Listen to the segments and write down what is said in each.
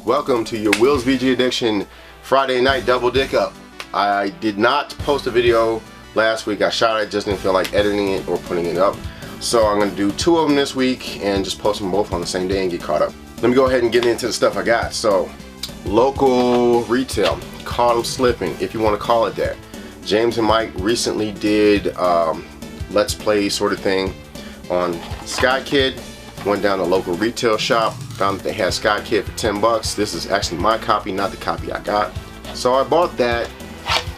Welcome to your Will's VG Addiction Friday night double dick up. I did not post a video last week. I shot it, just didn't feel like editing it or putting it up. So I'm going to do 2 of them this week and just post them both on the same day and get caught up. Let me go ahead and get into the stuff I got. So, local retail, caught them slipping, if you want to call it that. James and Mike recently did Let's Play sort of thing on Sky Kid. Went down to a local retail shop, found that they had Sky Kid for 10 bucks. This is actually my copy, not the copy I got. So I bought that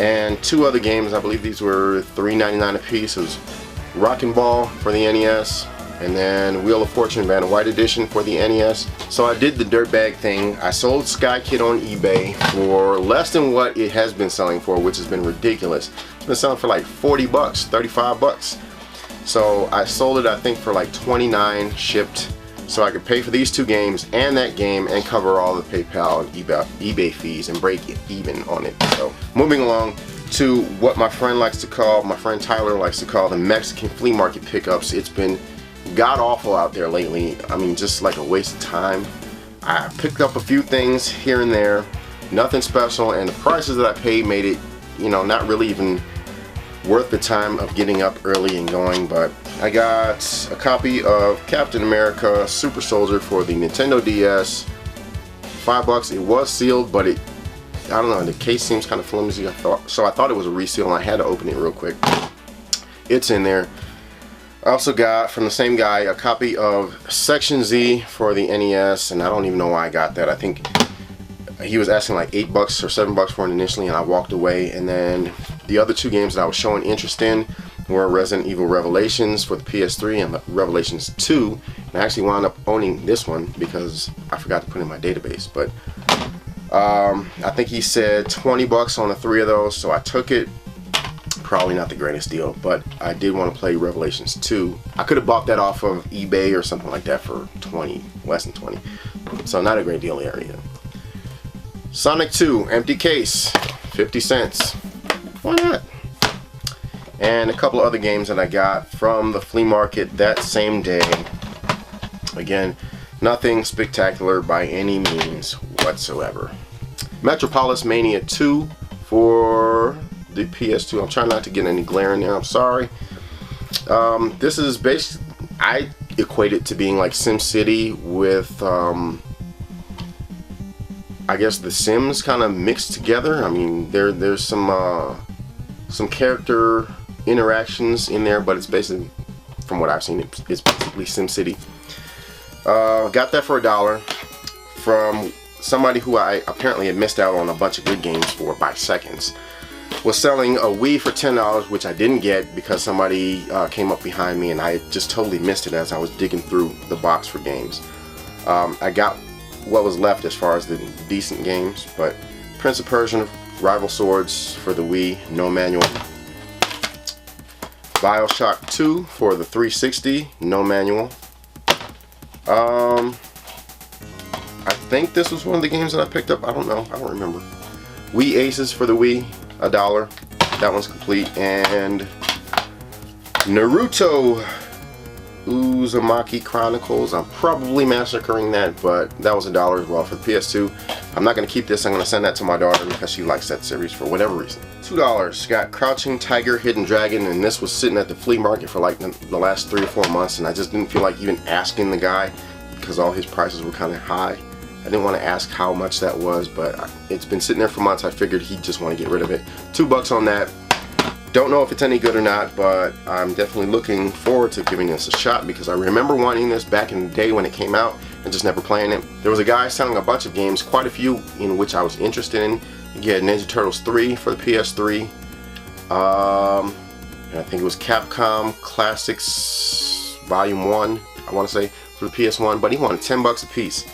and 2 other games. I believe these were $3.99 a piece. It was Rockin' Ball for the NES and then Wheel of Fortune Vanna White Edition for the NES. So I did the dirtbag thing. I sold Sky Kid on eBay for less than what it has been selling for, which has been ridiculous. It's been selling for like 40 bucks, 35 bucks. So I sold it, I think, for like 29 shipped, so I could pay for these 2 games and that game and cover all the PayPal and eBay fees and break it even on it. So moving along to what my friend Tyler likes to call the Mexican flea market pickups. It's been god awful out there lately. I mean, just like a waste of time. I picked up a few things here and there, nothing special, and the prices that I paid made it, you know, not really even worth the time of getting up early and going. But I got a copy of Captain America Super Soldier for the Nintendo DS, 5 bucks. It was sealed, but I don't know, the case seems kind of flimsy. So I thought it was a reseal and I had to open it real quick. It's in there. I also got from the same guy a copy of Section Z for the NES, and I don't even know why I got that. I think he was asking like 8 bucks or 7 bucks for it initially, and I walked away. And then the other 2 games that I was showing interest in were Resident Evil Revelations for the PS3 and Revelations 2. And I actually wound up owning this one because I forgot to put it in my database. But I think he said 20 bucks on the 3 of those, so I took it. Probably not the greatest deal, but I did want to play Revelations 2. I could have bought that off of eBay or something like that for 20, less than 20. So not a great deal there either. Sonic 2, empty case, 50 cents. Why not? And a couple of other games that I got from the flea market that same day. Again, nothing spectacular by any means whatsoever. Metropolis Mania 2 for the PS2. I'm trying not to get any glare in there, I'm sorry. This is basically, I equate it to being like SimCity with I guess the Sims kind of mixed together. I mean, there's some character interactions in there, but it's basically, from what I've seen, it's basically SimCity. Got that for $1 from somebody who I apparently had missed out on a bunch of good games for by seconds. Was selling a Wii for $10, which I didn't get because somebody came up behind me and I just totally missed it as I was digging through the box for games. I got what was left as far as the decent games, but Prince of Persia Rival Swords for the Wii, no manual. BioShock 2 for the 360, no manual. I think this was one of the games that I picked up. I don't know, I don't remember. Wii Aces for the Wii, $1. That one's complete. And Naruto Uzumaki Chronicles. I'm probably massacring that, but that was $1 as well for the PS2. I'm not going to keep this. I'm going to send that to my daughter because she likes that series for whatever reason. $2. Got Crouching Tiger, Hidden Dragon, and this was sitting at the flea market for like the last 3 or 4 months, and I just didn't feel like even asking the guy because all his prices were kind of high. I didn't want to ask how much that was, but it's been sitting there for months. I figured he'd just want to get rid of it. $2 on that. Don't know if it's any good or not, but I'm definitely looking forward to giving this a shot because I remember wanting this back in the day when it came out and just never playing it. There was a guy selling a bunch of games, quite a few in which I was interested in. He had Ninja Turtles 3 for the PS3. And I think it was Capcom Classics Volume 1, I want to say, for the PS1, but he wanted 10 bucks a piece.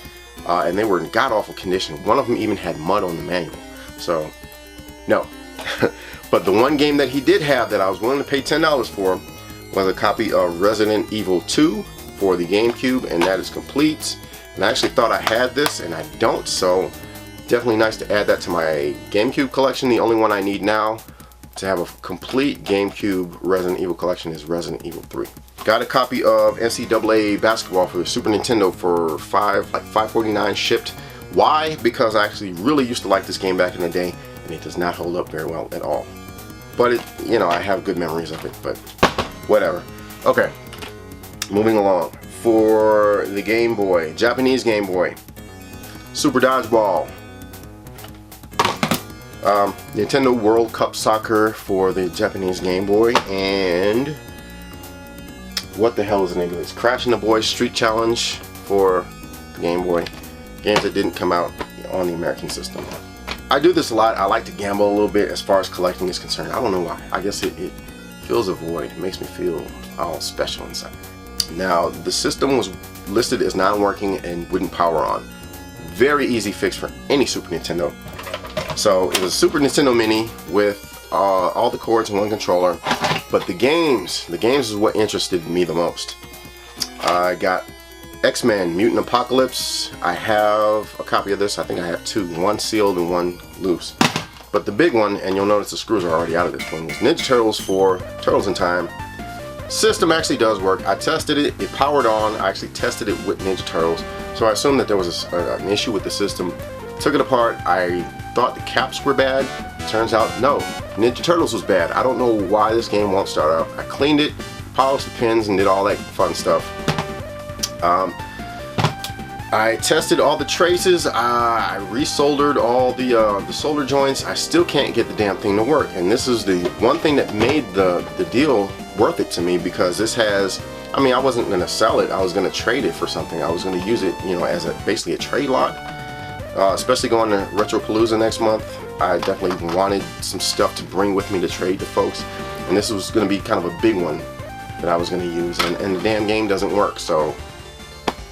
And they were in god-awful condition. One of them even had mud on the manual. So, no. But the one game that he did have that I was willing to pay $10 for was a copy of Resident Evil 2 for the GameCube, and that is complete. And I actually thought I had this, and I don't, so definitely nice to add that to my GameCube collection. The only one I need now to have a complete GameCube Resident Evil collection is Resident Evil 3. Got a copy of NCAA basketball for the Super Nintendo for $5.49 shipped Why? Because I actually really used to like this game back in the day, and it does not hold up very well at all. But it, you know, I have good memories of it, but whatever. Okay, moving along. For the Game Boy, Japanese Game Boy, Super Dodgeball, Nintendo World Cup Soccer for the Japanese Game Boy, and what the hell is the name of this? Crashing the Boys Street Challenge for the Game Boy. Games that didn't come out on the American system. I do this a lot. I like to gamble a little bit as far as collecting is concerned. I don't know why. I guess it fills a void. It makes me feel all special inside. Now, the system was listed as non-working and wouldn't power on. Very easy fix for any Super Nintendo. So it was a Super Nintendo Mini with all the cords and one controller. But the games is what interested me the most. I got X-Men Mutant Apocalypse. I have a copy of this. I think I have two, one sealed and one loose. But the big one, and you'll notice the screws are already out of this one, was Ninja Turtles 4, Turtles in Time. System actually does work. I tested it, it powered on. I actually tested it with Ninja Turtles, so I assumed that there was an issue with the system. Took it apart. I thought the caps were bad. Turns out no, Ninja Turtles was bad. I don't know why this game won't start up. I cleaned it, polished the pins, and did all that fun stuff. I tested all the traces. I resoldered all the solder joints. I still can't get the damn thing to work, and this is the one thing that made the deal worth it to me, because this has, I mean, I wasn't going to sell it. I was going to trade it for something. I was going to use it, you know, as basically a trade lot. Especially going to Retropalooza next month, I definitely wanted some stuff to bring with me to trade to folks, and this was going to be kind of a big one that I was going to use, and the damn game doesn't work, so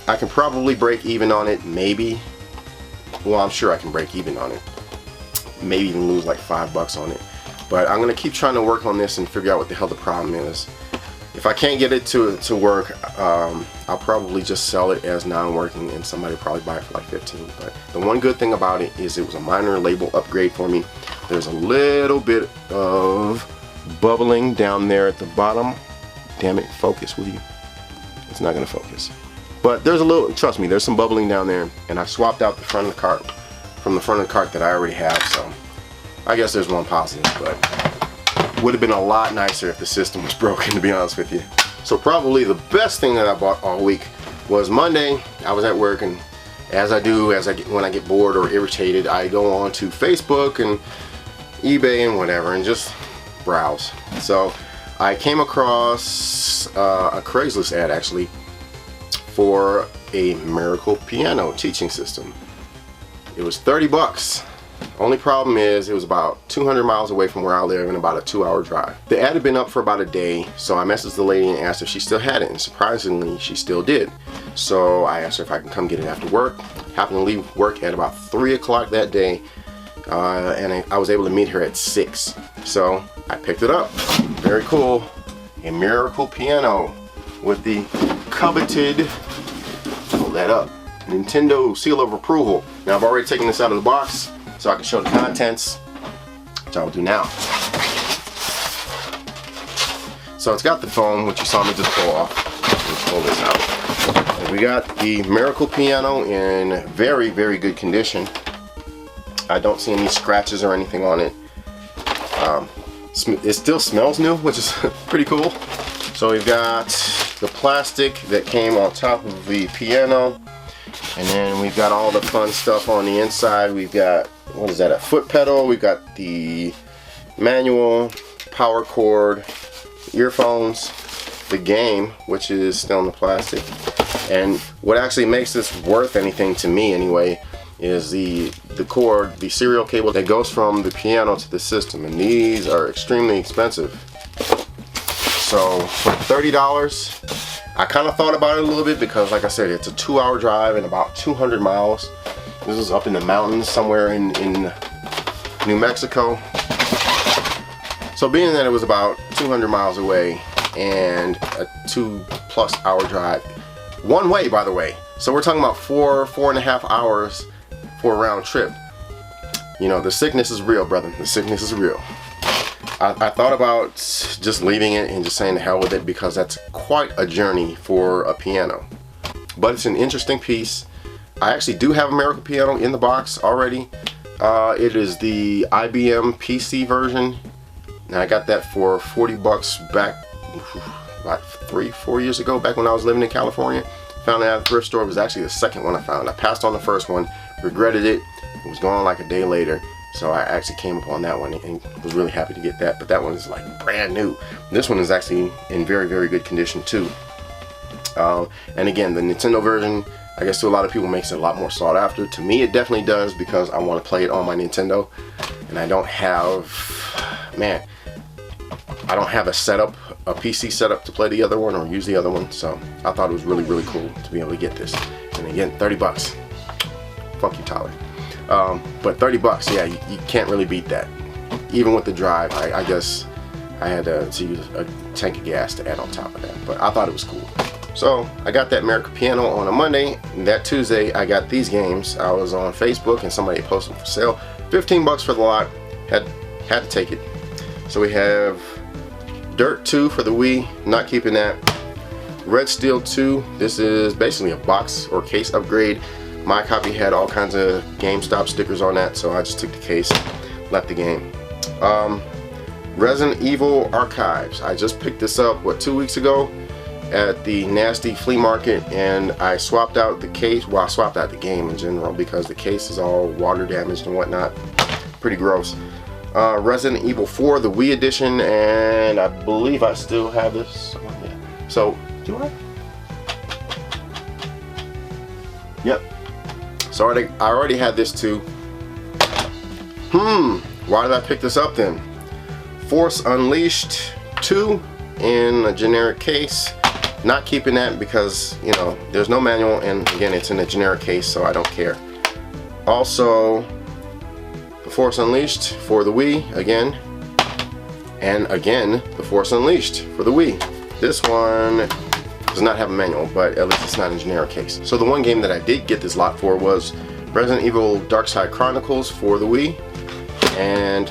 I can probably break even on it, maybe. Well, I'm sure I can break even on it. Maybe even lose like $5 on it. But I'm going to keep trying to work on this and figure out what the hell the problem is. If I can't get it to work, I'll probably just sell it as non-working, and somebody will probably buy it for like $15. But the one good thing about it is it was a minor label upgrade for me. There's a little bit of bubbling down there at the bottom. Damn it, focus, will you? It's not going to focus. But there's a little, trust me, there's some bubbling down there, and I swapped out the front of the cart from the front of the cart that I already have, so I guess there's one positive, but it would have been a lot nicer if the system was broken, to be honest with you. So probably the best thing that I bought all week was Monday. I was at work, and as I do, when I get bored or irritated, I go on to Facebook and eBay and whatever and just browse. So I came across a Craigslist ad actually for a Miracle Piano teaching system. It was $30. Only problem is it was about 200 miles away from where I live and about a 2-hour drive. The ad had been up for about a day, so I messaged the lady and asked if she still had it, and surprisingly she still did. So I asked her if I can come get it after work. Happened to leave work at about 3 o'clock that day, and I was able to meet her at 6. So I picked it up. Very cool. A Miracle Piano with the coveted, hold that up, Nintendo seal of approval. Now I've already taken this out of the box so I can show the contents, which I will do now. So it's got the foam, which you saw me just pull off. Let's pull this out. And we got the Miracle Piano in very, very good condition. I don't see any scratches or anything on it. It still smells new, which is pretty cool. So we've got the plastic that came on top of the piano, and then we've got all the fun stuff on the inside. We've got, what is that, a foot pedal, we've got the manual, power cord, earphones, the game, which is still in the plastic, and what actually makes this worth anything to me anyway is the cord, the serial cable that goes from the piano to the system, and these are extremely expensive. So for $30, I kind of thought about it a little bit because, like I said, it's a 2-hour drive and about 200 miles. This is up in the mountains somewhere in New Mexico. So being that it was about 200 miles away and a 2+ hour drive, one way, by the way. So we're talking about 4.5 hours for a round trip. You know, the sickness is real, brother. The sickness is real. I thought about just leaving it and just saying the hell with it because that's quite a journey for a piano. But it's an interesting piece. I actually do have a Miracle Piano in the box already. It is the IBM PC version. And I got that for 40 bucks back about 3-4 years ago, back when I was living in California. Found it at the thrift store. It was actually the second one I found. I passed on the first one, regretted it. It was gone like a day later. So I actually came upon that one and was really happy to get that. But that one is like brand new. This one is actually in very, very good condition too. And again, the Nintendo version, I guess to a lot of people, makes it a lot more sought after. To me, it definitely does, because I want to play it on my Nintendo. And I don't have, man, I don't have a PC setup to play the other one or use the other one. So I thought it was really, really cool to be able to get this. And again, 30 bucks. Fuck you, Tyler. But 30 bucks, yeah, you can't really beat that. Even with the drive, I guess I had to use a tank of gas to add on top of that. But I thought it was cool. So I got that Miracle Piano on a Monday. And that Tuesday, I got these games. I was on Facebook and somebody posted them for sale. 15 bucks for the lot. Had to take it. So we have Dirt 2 for the Wii. Not keeping that. Red Steel 2. This is basically a box or case upgrade. My copy had all kinds of GameStop stickers on that, so I just took the case, left the game. Resident Evil Archives. I just picked this up, what, 2 weeks ago at the nasty flea market, and I swapped out the case. Well, I swapped out the game in general because the case is all water damaged and whatnot. Pretty gross. Resident Evil 4, the Wii edition, and I believe I still have this. Yeah. So, do I? Yep. So I already had this too. Why did I pick this up then? Force Unleashed 2 in a generic case. Not keeping that because, you know, there's no manual, and again, it's in a generic case, so I don't care. Also, the Force Unleashed for the Wii again. And again, the Force Unleashed for the Wii. This one does not have a manual, but at least it's not in a generic case. So the one game that I did get this lot for was Resident Evil Dark Side Chronicles for the Wii, and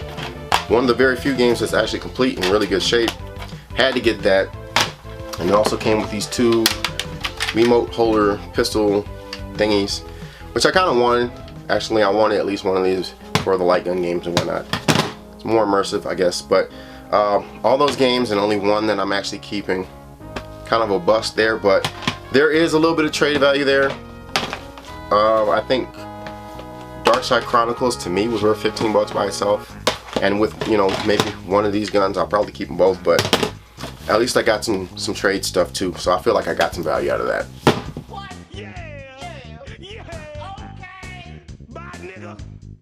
one of the very few games that's actually complete in really good shape. Had to get that. And it also came with these two remote holder pistol thingies, which I kind of wanted. Actually, I wanted at least one of these for the light gun games and whatnot. It's more immersive, I guess, but all those games and only one that I'm actually keeping. Kind of a bust there, but there is a little bit of trade value there. I think Dark Side Chronicles to me was worth 15 bucks by itself, and with, you know, maybe one of these guns, I'll probably keep them both, but at least I got some trade stuff too, so I feel like I got some value out of that. What? Yeah, okay. Bye, nigga.